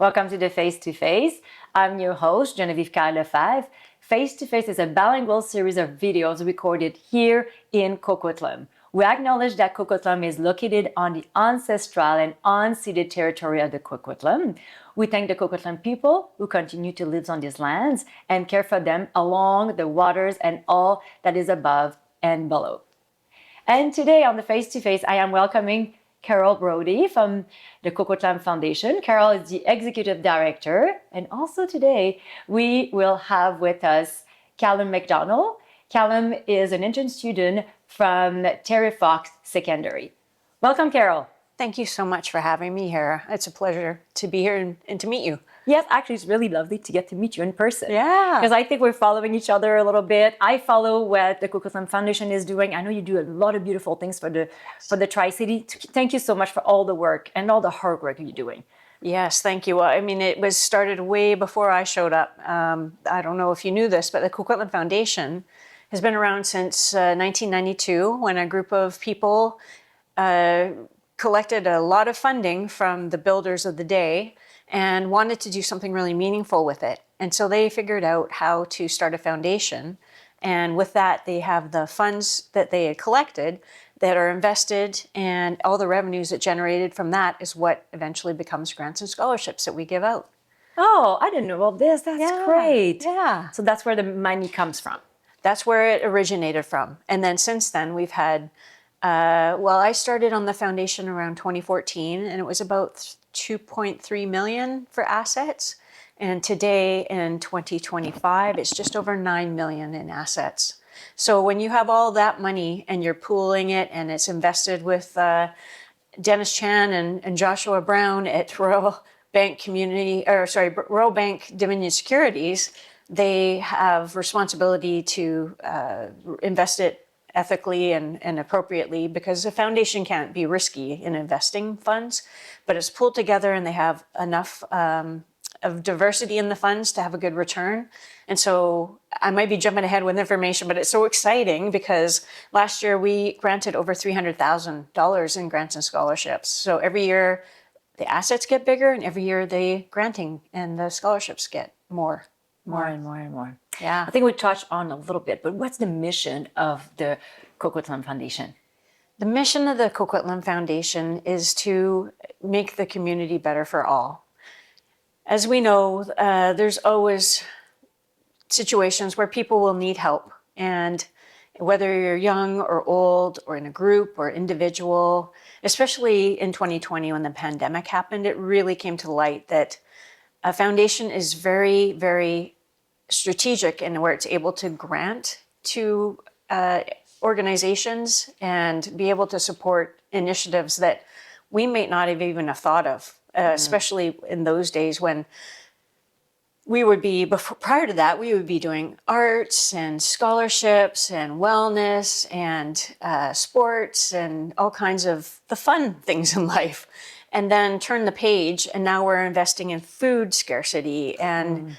Welcome to the Face to Face. I'm your host, Genevieve Kyle-Lefebvre. Face to Face is a bilingual series of videos recorded here in Coquitlam. We acknowledge that Coquitlam is located on the ancestral and unceded territory of the Coquitlam. We thank the Coquitlam people who continue to live on these lands and care for them along the waters and all that is above and below. And today on the Face to Face, I am welcoming Carol Brodie from the Coquitlam Foundation. Carol is the Executive Director. And also today, we will have with us Callum MacDonald. Callum is an intern student from Terry Fox Secondary. Welcome, Carol. Thank you so much for having me here. It's a pleasure to be here and to meet you. Yes, actually, it's really lovely to get to meet you in person. Yeah. Because I think we're following each other a little bit. I follow what the Coquitlam Foundation is doing. I know you do a lot of beautiful things for the Tri-City. Thank you so much for all the work and all the hard work you're doing. Yes, thank you. Well, I mean, it was started way before I showed up. I don't know if you knew this, but the Coquitlam Foundation has been around since 1992 when a group of people collected a lot of funding from the builders of the day and wanted to do something really meaningful with it. And so they figured out how to start a foundation. And with that, they have the funds that they had collected that are invested, and all the revenues that generated from that is what eventually becomes grants and scholarships that we give out. Oh, I didn't know about this. That's great. Yeah. So that's where the money comes from. That's where it originated from. And then since then, we've had, I started on the foundation around 2014, and it was about 2.3 million for assets. And today in 2025, it's just over 9 million in assets. So when you have all that money and you're pooling it and it's invested with Dennis Chan and Joshua Brown at Royal Bank Dominion Securities, they have responsibility to invest it ethically and appropriately, because a foundation can't be risky in investing funds, but it's pulled together and they have enough of diversity in the funds to have a good return. And so I might be jumping ahead with information, but it's so exciting because last year we granted over $300,000 in grants and scholarships. So every year the assets get bigger, and every year the granting and the scholarships get more. More and more and more. Yeah. I think we touched on a little bit, but what's the mission of the Coquitlam Foundation? The mission of the Coquitlam Foundation is to make the community better for all. As we know, there's always situations where people will need help. And whether you're young or old or in a group or individual, especially in 2020 when the pandemic happened, it really came to light that a foundation is very, very strategic in where it's able to grant to organizations and be able to support initiatives that we might not have even thought of, especially in those days when we would be, prior to that, we would be doing arts and scholarships and wellness and sports and all kinds of the fun things in life. And then turn the page, and now we're investing in food scarcity and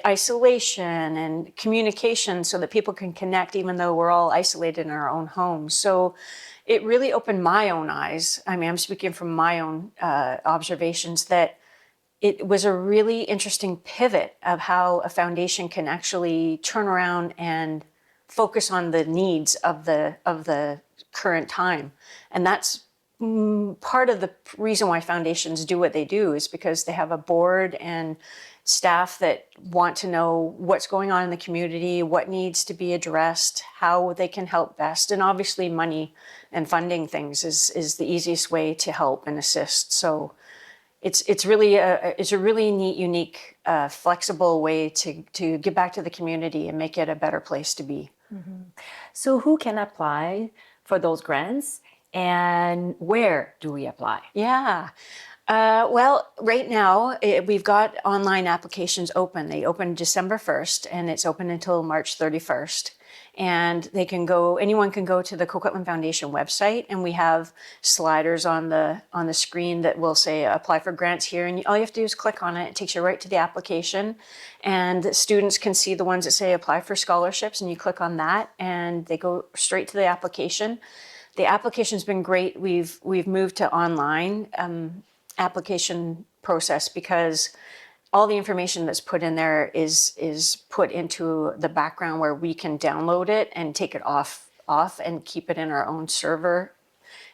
isolation and communication so that people can connect even though we're all isolated in our own homes. So it really opened my own eyes. I mean, I'm speaking from my own observations, that it was a really interesting pivot of how a foundation can actually turn around and focus on the needs of the current time. And that's part of the reason why foundations do what they do, is because they have a board and staff that want to know what's going on in the community, what needs to be addressed, how they can help best. And obviously money and funding things is the easiest way to help and assist. So it's really a really neat, unique, flexible way to give back to the community and make it a better place to be. Mm-hmm. So who can apply for those grants? And where do we apply? Yeah. Well, right now we've got online applications open. They opened December 1st and it's open until March 31st. And anyone can go to the Coquitlam Foundation website, and we have sliders on the screen that will say apply for grants here. And all you have to do is click on it. It takes you right to the application, and students can see the ones that say apply for scholarships, and you click on that and they go straight to the application. The application's been great. We've moved to online application process, because all the information that's put in there is put into the background where we can download it and take it off and keep it in our own server.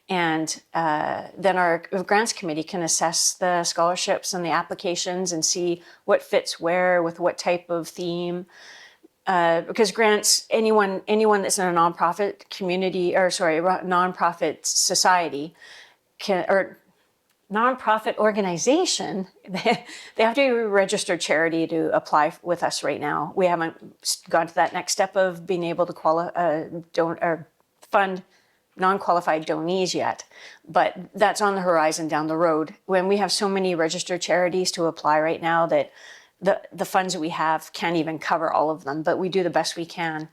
And then our grants committee can assess the scholarships and the applications and see what fits where with what type of theme. Because grants, anyone that's in a nonprofit community, or sorry, nonprofit society or nonprofit organization, they have to be a registered charity to apply with us right now. We haven't gone to that next step of being able to fund non-qualified donees yet, but that's on the horizon down the road. When we have so many registered charities to apply right now that the funds that we have can't even cover all of them, but we do the best we can.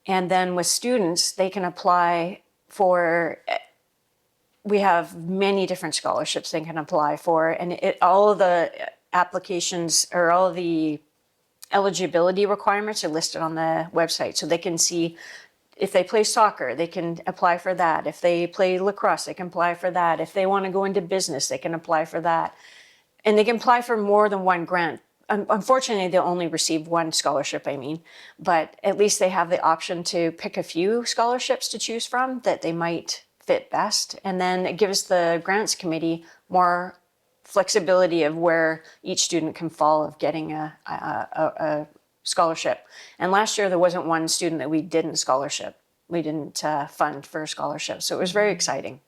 And then with students, they can apply for, we have many different scholarships they can apply for, and all of the applications or all of the eligibility requirements are listed on the website, so they can see if they play soccer, they can apply for that. If they play lacrosse, they can apply for that. If they want to go into business, they can apply for that. And they can apply for more than one grant. Unfortunately, they'll only receive one scholarship, but at least they have the option to pick a few scholarships to choose from that they might fit best. And then it gives the grants committee more flexibility of where each student can fall of getting a scholarship. And last year there wasn't one student that we didn't fund for a scholarship. So it was very exciting.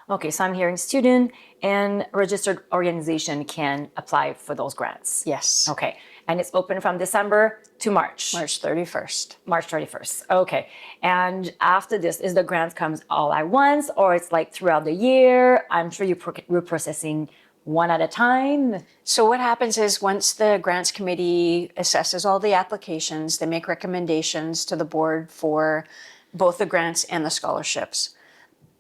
Okay, so I'm hearing student and registered organization can apply for those grants. Yes. Okay, and it's open from December to March. March 31st. March 31st. Okay, and after this, is the grant comes all at once, or it's like throughout the year? I'm sure you're processing one at a time. So what happens is once the grants committee assesses all the applications, they make recommendations to the board for both the grants and the scholarships.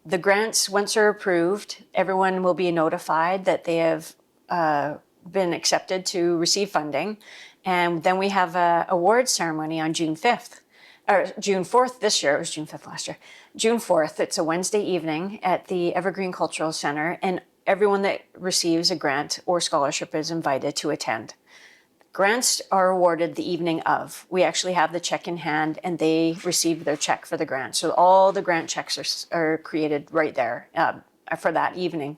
The grants, once they're approved, everyone will be notified that they have been accepted to receive funding. And then we have an award ceremony on June 5th, or June 4th this year. It was June 5th last year. June 4th, it's a Wednesday evening at the Evergreen Cultural Center, and everyone that receives a grant or scholarship is invited to attend. Grants are awarded the evening of. We actually have the check in hand and they receive their check for the grant. So all the grant checks are created right there for that evening.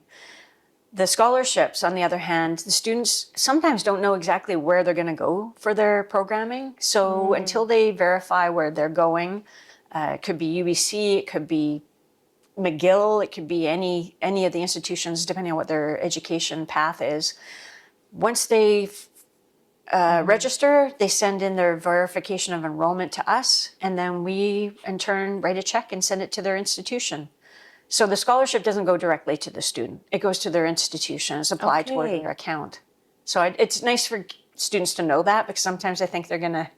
The scholarships, on the other hand, the students sometimes don't know exactly where they're going to go for their programming. So until they verify where they're going, it could be UBC, it could be McGill, it could be any of the institutions, depending on what their education path is. Once they register, they send in their verification of enrollment to us, and then we, in turn, write a check and send it to their institution. So the scholarship doesn't go directly to the student. It goes to their institution. It's applied toward their account. So it's nice for students to know that, because sometimes they think they're going to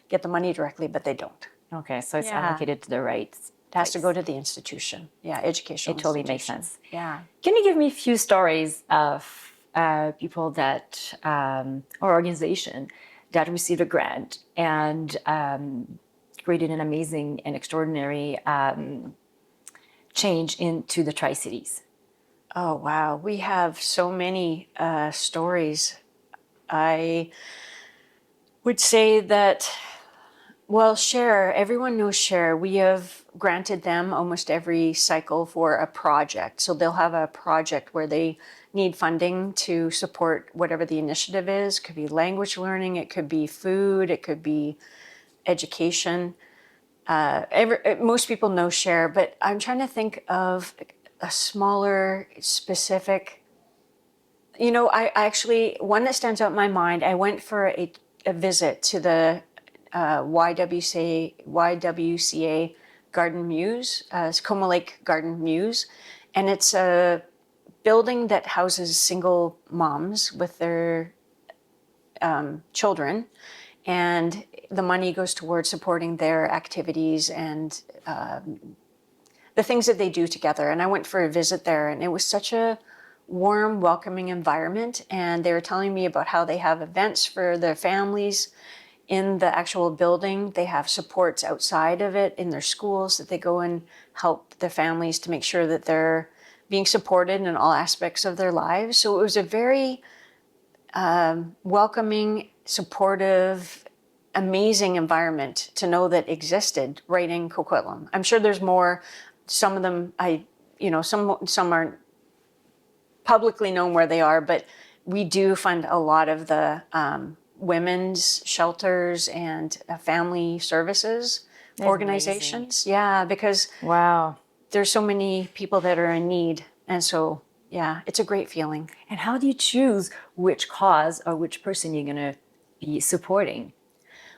get the money directly, but they don't. Okay, so it's allocated to the right. It has to go to the institution. Yeah, educational. It totally makes sense. Yeah. Can you give me a few stories of people that, or organization that received a grant and created an amazing and extraordinary change into the Tri-Cities? Oh, wow. We have so many stories. I would say that, well, Share, everyone knows Share. We have granted them almost every cycle for a project. So they'll have a project where they need funding to support whatever the initiative is. It could be language learning, it could be food, it could be education. Most people know Share, but I'm trying to think of a smaller, specific. You know, I actually, one that stands out in my mind, I went for a visit to the YWCA Garden Muse, Como Lake Garden Muse, and it's a building that houses single moms with their children, and the money goes towards supporting their activities and the things that they do together. And I went for a visit there, and it was such a warm, welcoming environment. And they were telling me about how they have events for their families in the actual building. They have supports outside of it in their schools that they go and help their families to make sure that they're being supported in all aspects of their lives. So it was a very welcoming, supportive, amazing environment to know that existed right in Coquitlam. I'm sure there's more. Some of them, some aren't publicly known where they are, but we do fund a lot of the women's shelters and family services organizations. amazing. Yeah, because Wow. there's so many people that are in need. And so, yeah, it's a great feeling. And how do you choose which cause or which person you're going to be supporting?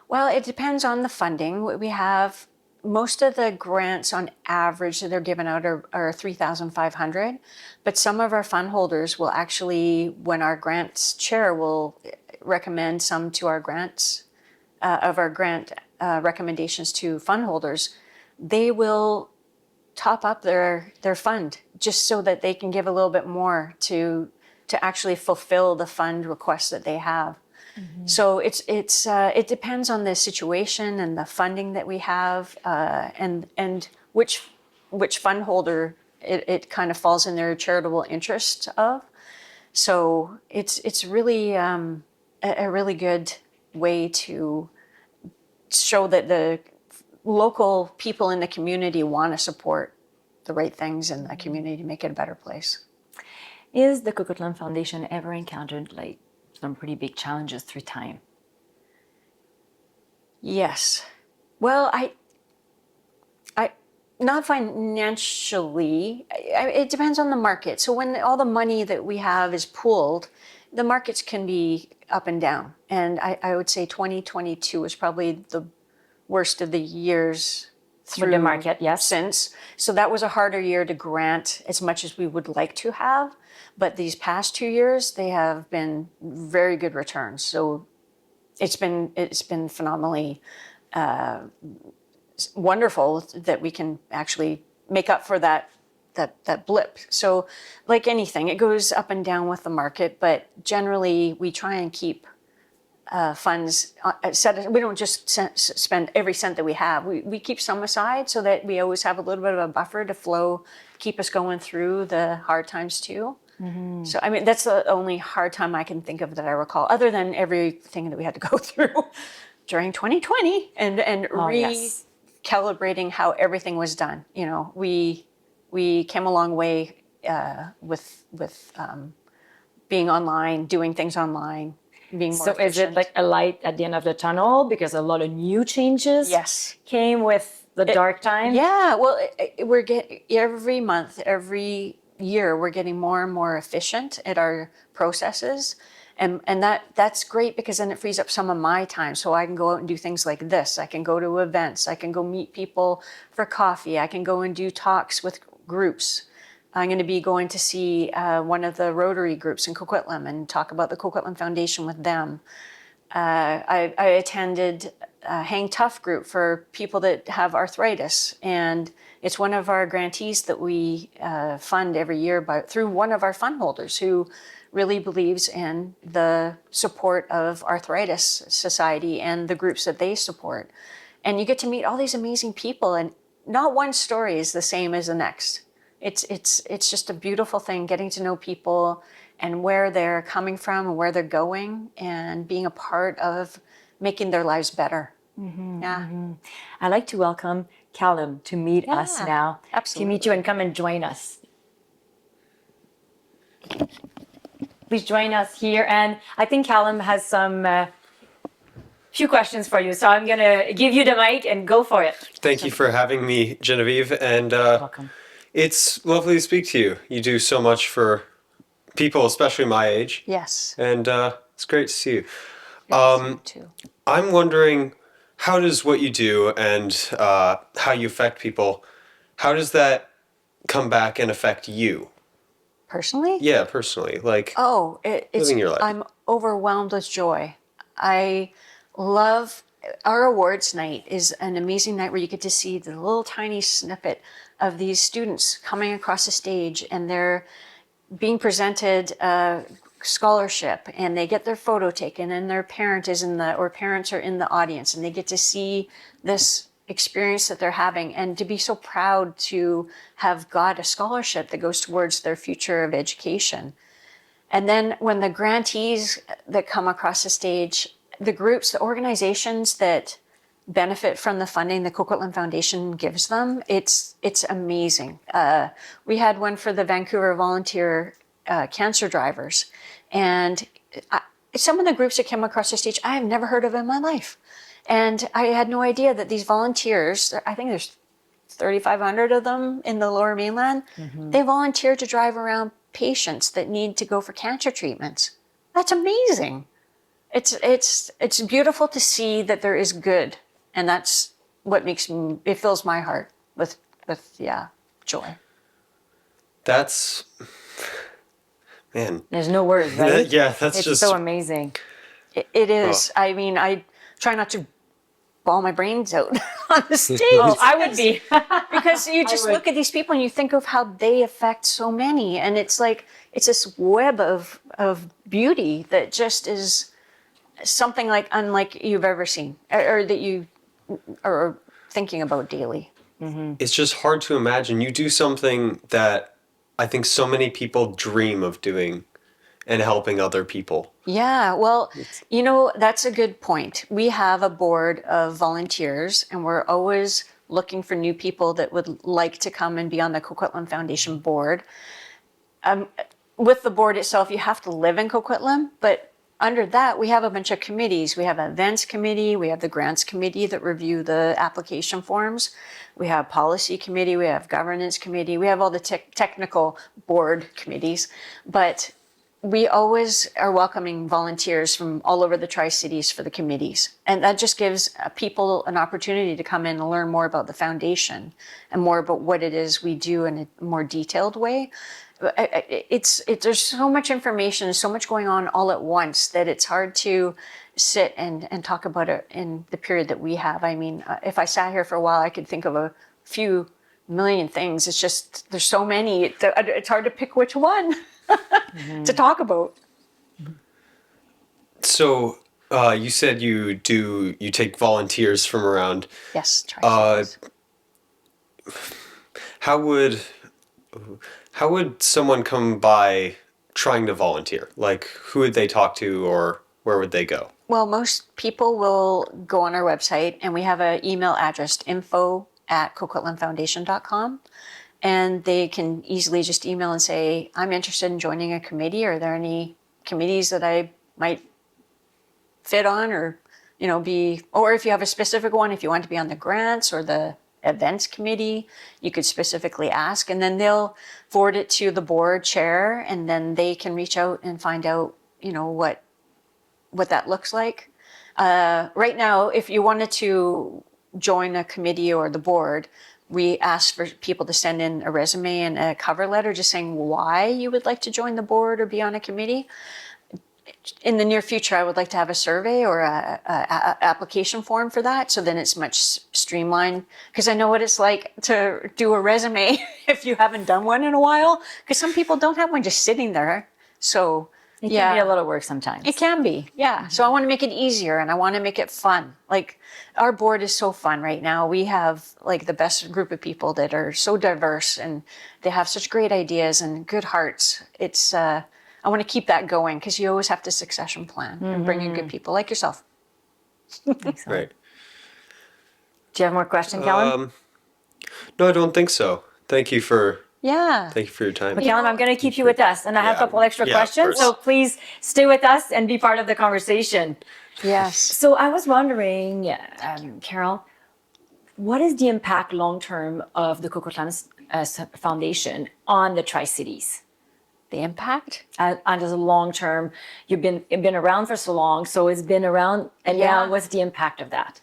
Well, it depends on the funding. We have most of the grants on average that are given out are 3,500, but some of our fund holders will actually, when our grants chair will recommend some to our grants, of our grant recommendations to fund holders, they will top up their fund just so that they can give a little bit more to actually fulfill the fund requests that they have. So it depends on the situation and the funding that we have, and which fund holder it kind of falls in their charitable interest of. So it's really a really good way to show that the local people in the community want to support the right things in the community to make it a better place. Is the Coquitlam Foundation ever encountered like some pretty big challenges through time? Yes. Well, I not financially. It depends on the market. So when all the money that we have is pooled, the markets can be up and down. And I would say 2022 was probably the worst of the years through the market, yes. Since. So that was a harder year to grant as much as we would like to have. But these past 2 years, they have been very good returns. So it's been phenomenally wonderful that we can actually make up for that blip. So like anything, it goes up and down with the market, but generally we try and keep funds set. We don't just spend every cent that we have. We keep some aside so that we always have a little bit of a buffer to flow, keep us going through the hard times too. Mm-hmm. So, I mean, that's the only hard time I can think of that I recall, other than everything that we had to go through during 2020 and recalibrating how everything was done. You know, we came a long way with being online, doing things online, being more efficient. Is it like a light at the end of the tunnel because a lot of new changes came with the dark time? Yeah, well, we're getting every month, every year, we're getting more and more efficient at our processes. And that's great because then it frees up some of my time. So I can go out and do things like this. I can go to events. I can go meet people for coffee. I can go and do talks with groups. I'm going to be going to see one of the Rotary groups in Coquitlam and talk about the Coquitlam Foundation with them. I attended a Hang Tough group for people that have arthritis, and it's one of our grantees that we fund every year through one of our fund holders who really believes in the support of Arthritis Society and the groups that they support. And you get to meet all these amazing people, and not one story is the same as the next. It's just a beautiful thing, getting to know people and where they're coming from and where they're going and being a part of making their lives better. Mm-hmm, yeah. Mm-hmm. I'd like to welcome Callum to meet us now. Absolutely. To meet you and come and join us. Please join us here. And I think Callum has some few questions for you. So I'm going to give you the mic and go for it. Thank you for having me, Genevieve. And welcome. It's lovely to speak to you. You do so much for people, especially my age. Yes. And it's great to see you. Too. I'm wondering, how does what you do and how you affect people, how does that come back and affect you? Personally? Yeah, personally. Like, it's living your life. I'm overwhelmed with joy. I love our awards night is an amazing night where you get to see the little tiny snippet of these students coming across the stage, and they're being presented a scholarship, and they get their photo taken, and their parent is parents are in the audience, and they get to see this experience that they're having, and to be so proud to have got a scholarship that goes towards their future of education. And then when the grantees that come across the stage, the groups, the organizations that benefit from the funding the Coquitlam Foundation gives them, it's amazing. We had one for the Vancouver volunteer cancer drivers. And some of the groups that came across the stage, I have never heard of in my life. And I had no idea that these volunteers, I think there's 3,500 of them in the Lower Mainland, they volunteer to drive around patients that need to go for cancer treatments. That's amazing. It's beautiful to see that there is good, and that's what makes me, it fills my heart with joy. That's, man. There's no words, right? Yeah, that's it's just so amazing. It is. I mean, I try not to bawl my brains out on the stage. Oh, I would be. Because you just look at these people and you think of how they affect so many, and it's like it's this web of beauty that just is something like unlike you've ever seen, or that you are thinking about daily. It's just hard to imagine. You do something that I think so many people dream of doing and helping other people. Yeah, well, you know, that's a good point. We have a board of volunteers, and we're always looking for new people that would like to come and be on the Coquitlam Foundation board. With the board itself, you have to live in Coquitlam, but under that, we have a bunch of committees. We have an events committee, we have the grants committee that review the application forms, we have policy committee, we have governance committee, we have all the technical board committees, but we always are welcoming volunteers from all over the Tri-Cities for the committees. And that just gives people an opportunity to come in and learn more about the foundation and more about what it is we do in a more detailed way. There's so much information, so much going on all at once that it's hard to sit and talk about it in the period that we have. I mean, if I sat here for a while, I could think of a few million things. It's just, there's so many, it's hard to pick which one to talk about. So you said you take volunteers from around. Yes, Tri-Cities. How would someone come by trying to volunteer? Like, who would they talk to, or where would they go? Well, most people will go on our website, and we have an email address, info@coquitlamfoundation.com. And they can easily just email and say, I'm interested in joining a committee. Are there any committees that I might fit on, or, you know, or if you have a specific one, if you want to be on the grants or the events committee, you could specifically ask, and then they'll forward it to the board chair, and then they can reach out and find out, you know, what that looks like. Right now, if you wanted to join a committee or the board, we ask for people to send in a resume and a cover letter just saying why you would like to join the board or be on a committee. In the near future, I would like to have a survey or a application form for that. So then it's much streamlined, because I know what it's like to do a resume if you haven't done one in a while, because some people don't have one just sitting there. So it can be a lot of work sometimes. It can be, yeah. Mm-hmm. So I want to make it easier, and I want to make it fun. Like, our board is so fun right now. We have like the best group of people that are so diverse, and they have such great ideas and good hearts. It's I want to keep that going, because you always have to succession plan and bring in good people like yourself. Right. Do you have more questions, Callum? No, I don't think so. Thank you for your time. But Callum, I'm going to keep you with us, and I have a couple extra questions, so please stay with us and be part of the conversation. Yes. So I was wondering, Carol, what is the impact long-term of the Coquitlam Foundation on the Tri-Cities? The impact? And as a long-term, you've been around for so long, so it's been around, and now what's the impact of that?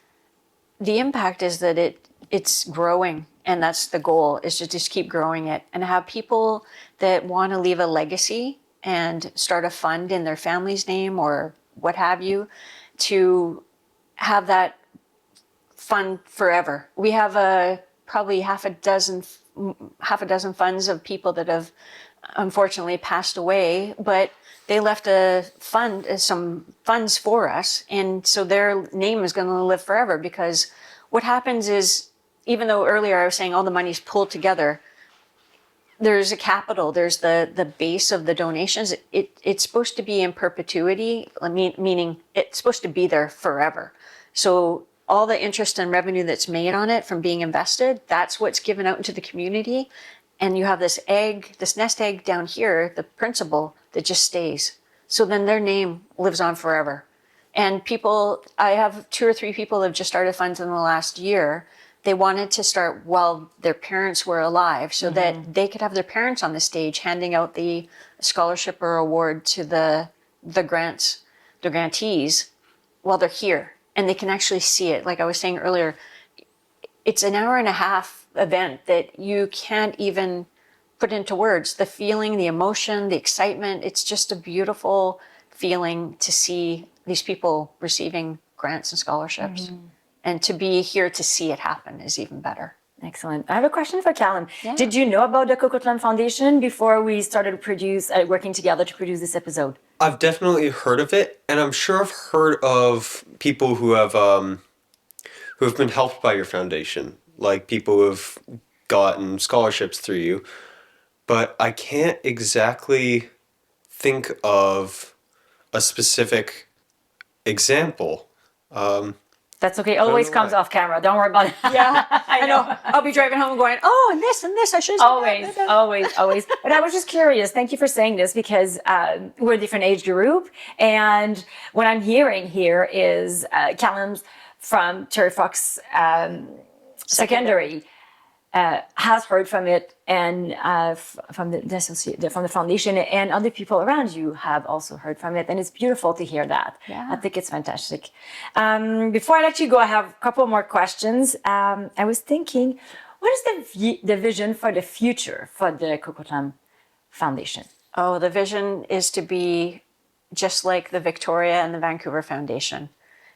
The impact is that it's growing, and that's the goal, is to just keep growing it and have people that want to leave a legacy and start a fund in their family's name or what have you, to have that fund forever. We have probably half a dozen funds of people that have unfortunately passed away, but they left some funds for us, and so their name is going to live forever. Because what happens is, even though earlier I was saying all the money's pulled together, there's a capital, there's the base of the donations. It's supposed to be in perpetuity, meaning it's supposed to be there forever. So all the interest and revenue that's made on it from being invested, that's what's given out into the community. And you have this nest egg down here, the principal, that just stays. So then their name lives on forever. And people, I have 2 or 3 people that have just started funds in the last year. They wanted to start while their parents were alive so that they could have their parents on the stage handing out the scholarship or award to the grantees while they're here. And they can actually see it. Like I was saying earlier, it's an hour and a half event that you can't even put into words. The feeling, the emotion, the excitement, it's just a beautiful feeling to see these people receiving grants and scholarships. And to be here to see it happen is even better. Excellent. I have a question for Callum. Yeah. Did you know about the Coquitlam Foundation before we started working together to produce this episode? I've definitely heard of it, and I'm sure I've heard of people who have been helped by your foundation, like people who have gotten scholarships through you. But I can't exactly think of a specific example. That's okay. Always know comes why. off camera. Don't worry about it. Yeah, I know. I'll be driving home going, oh, and this, I should have said Always. But I was just curious. Thank you for saying this because we're a different age group. And what I'm hearing here is Callum's from Terry Fox Secondary has heard from it, and from the foundation, and other people around you have also heard from it, and it's beautiful to hear that. Yeah. I think it's fantastic. Before I let you go, I have a couple more questions. I was thinking, what is the vision for the future for the Coquitlam Foundation? Oh, the vision is to be just like the Victoria and the Vancouver Foundation.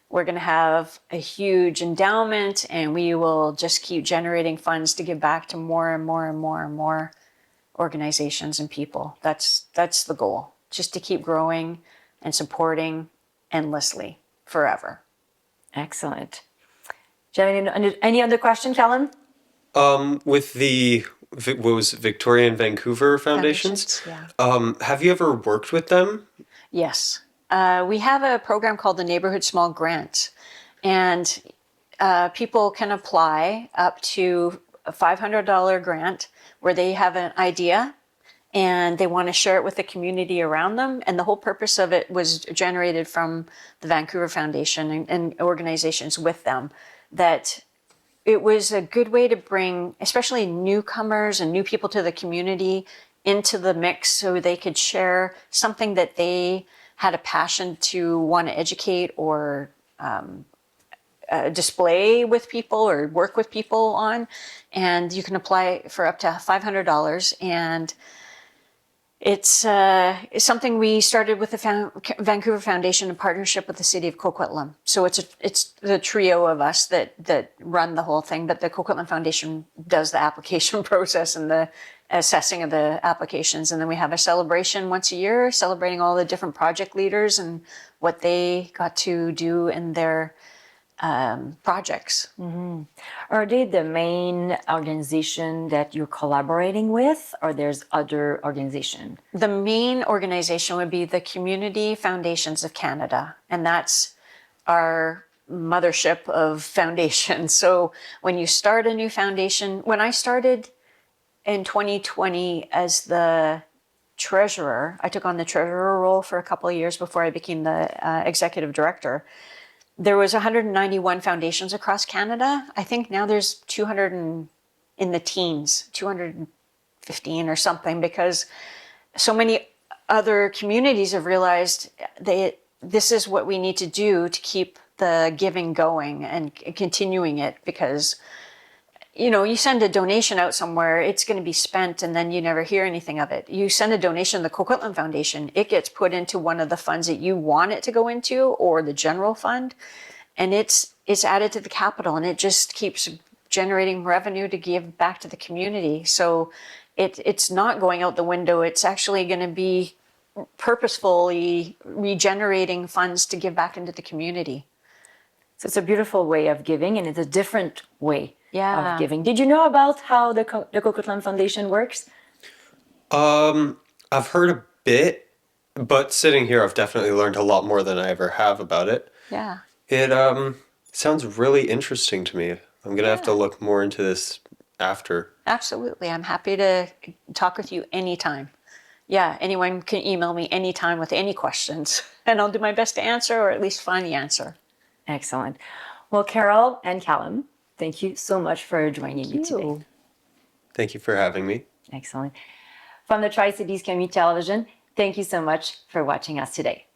We're going to have a huge endowment, and we will just keep generating funds to give back to more and more and more and more organizations and people. That's the goal, just to keep growing and supporting endlessly forever. Excellent. Do you have any other question, Callum? With what was it, Victoria and Vancouver Foundations? Yeah. Have you ever worked with them? Yes. We have a program called the Neighborhood Small Grant, and people can apply up to a $500 grant where they have an idea and they want to share it with the community around them. And the whole purpose of it was generated from the Vancouver Foundation and organizations with them, that it was a good way to bring especially newcomers and new people to the community into the mix so they could share something that they had a passion to want to educate or display with people or work with people on. And you can apply for up to $500. And it's something we started with the Vancouver Foundation in partnership with the city of Coquitlam. So it's the trio of us that run the whole thing, but the Coquitlam Foundation does the application process and the assessing of the applications. And then we have a celebration once a year, celebrating all the different project leaders and what they got to do in their projects. Are they the main organization that you're collaborating with, or there's other organization? The main organization would be the Community Foundations of Canada, and that's our mothership of foundations. So when you start a new foundation, when I started in 2020 as the treasurer, I took on the treasurer role for a couple of years before I became the executive director. There was 191 foundations across Canada. I think now there's 200 in the teens, 215 or something, because so many other communities have realized this is what we need to do to keep the giving going and continuing it, because you send a donation out somewhere, it's going to be spent and then you never hear anything of it. You send a donation to the Coquitlam Foundation, it gets put into one of the funds that you want it to go into, or the general fund, and it's added to the capital, and it just keeps generating revenue to give back to the community. So it's not going out the window. It's actually going to be purposefully regenerating funds to give back into the community. So it's a beautiful way of giving, and it's a different way Yeah. of giving. Did you know about how the Coquitlam Foundation works? I've heard a bit, but sitting here, I've definitely learned a lot more than I ever have about it. Yeah. It sounds really interesting to me. I'm gonna have to Yeah. look more into this after. Absolutely. I'm happy to talk with you anytime. Yeah, anyone can email me anytime with any questions, and I'll do my best to answer or at least find the answer. Excellent. Well, Carol and Callum, thank you so much for joining me Thank today. you. Thank you for having me. Excellent. From the Tri-Cities Community Television, thank you so much for watching us today.